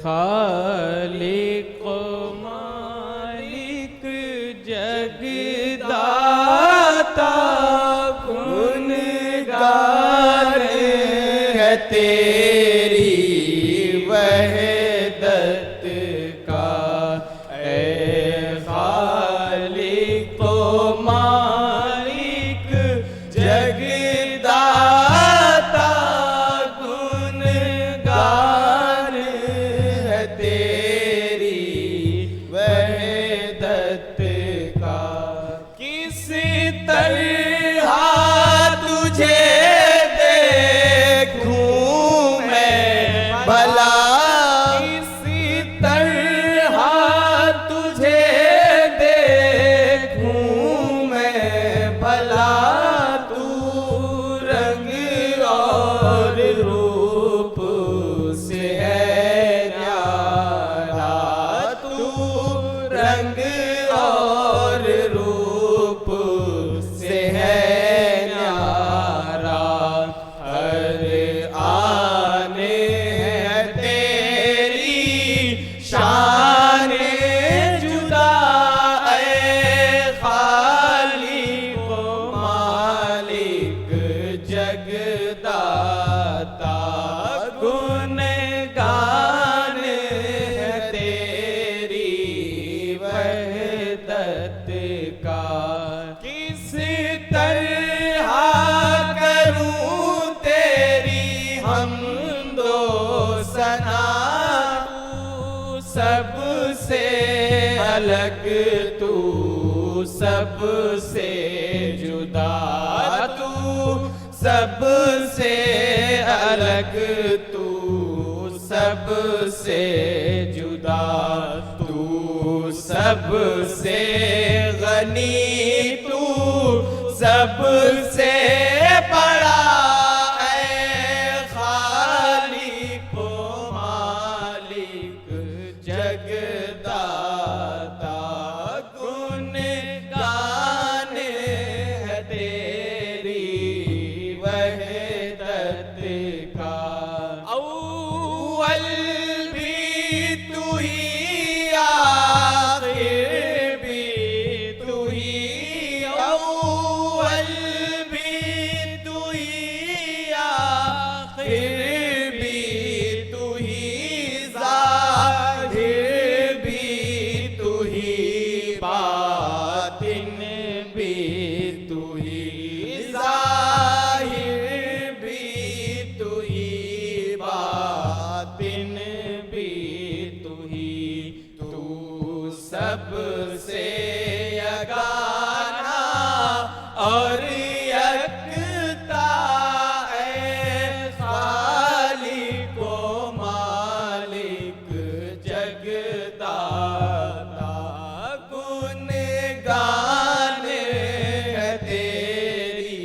खालिक मालिक जगदाता गुनगान है तेरी वहदत का। ऐ खालिक मालिक जगदाता गुनगान है तेरी वहदत का। किस तरह तुझे देखूं मैं भला, किसी तरह तुझे देखूं मैं भला। तू रंग और रूप से है न्यारा, तू रंग और रूप से है न्यारा। हर आने है तेरी शाने जुदा। ऐ खालिक मालिक जगदाता गुनगान है तेरी वहदत का। किस तरह करूं तेरी हमदो सना, तू सबसे अलग, तू सबसे जुदा। तू सबसे अलग, तू सबसे जुदा। तू सबसे गनी, तू सबसे बड़ा। ऐ खालिक मालिक जगदाता गुनगान है तेरी वहदत का। अव्वल भी तू ही, आखिर भी तू ही। अव्वल भी तू ही, आखिर भी तू ही। ज़ाहिर भी तू ही, बातिन भी तू ही। ज़ाहिर भी तू ही, बातिन भी तू ही। तू सबसे यगाना और यकता। ऐ खालिक मालिक जगदाता गुनगान है तेरी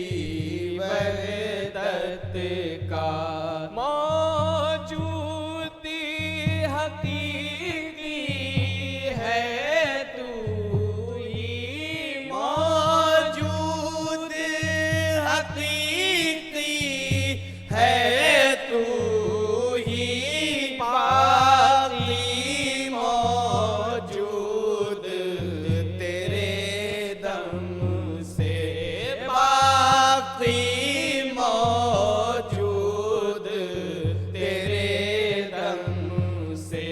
वहदत का। मौजूदी हकीकी है तू ही, मौजूद हकीकी है तू ही। बाकी मौजूद तेरे दम से, बाकी मौजूद तेरे दम से।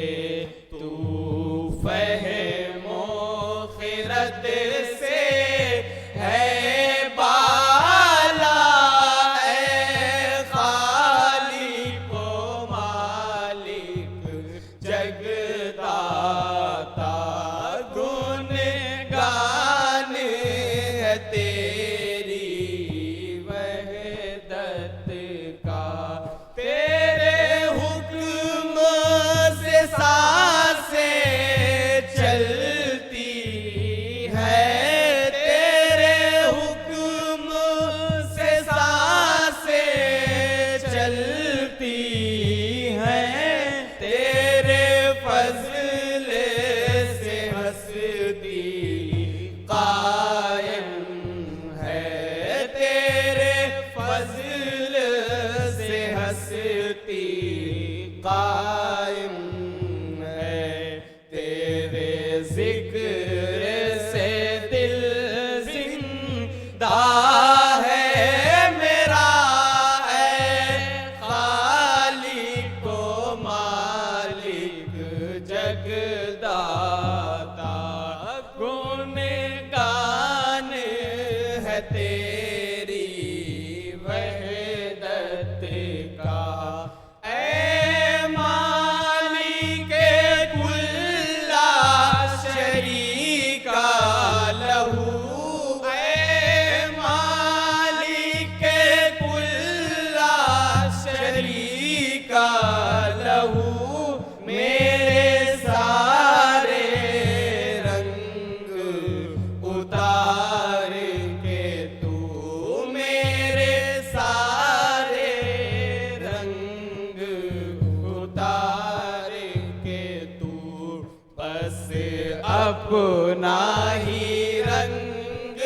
अपना ही रंग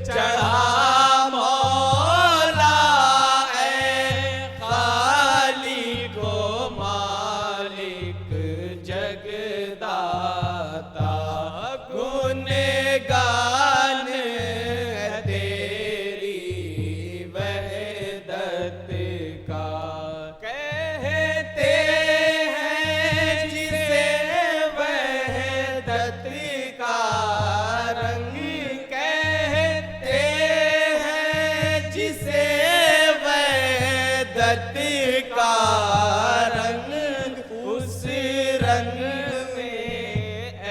चढ़ा मौला ऐ खालिक को मालिक जगदाता गुनगान है तेरी वहदत का कहते हैं जिसे वहदत का रंग कहते हैं जिसे वहदत का रंग उस रंग में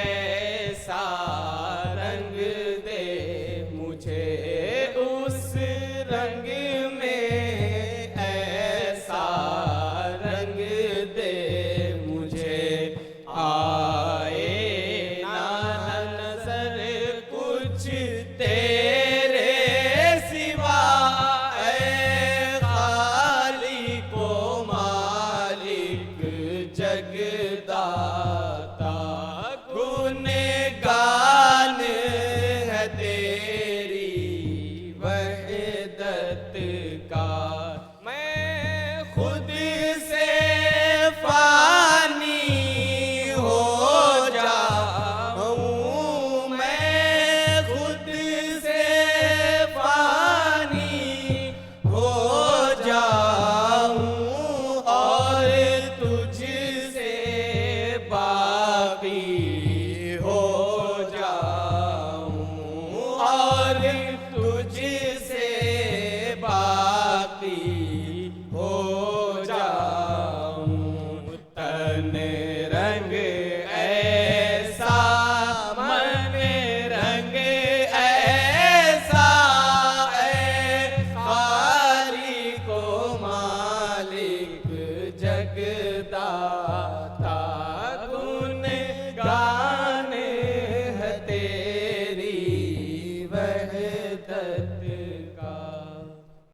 ऐसा रंग दे मुझे उस रंग में ऐसा रंग दे मुझे आए ना नजर कुछ तेरे सिवा ऐ खालिक को मालिक जगदाता गुनगान है तेरी वहदत का मैं खुद से फानी हो जाऊं मैं खुद से फानी हो जाऊं और तुझसे बाकी हो जाऊं और तुझसे बाकी हो जाऊं तन रंग ऐसा मन रंग ऐसा ऐ खालिक को मालिक जगदाता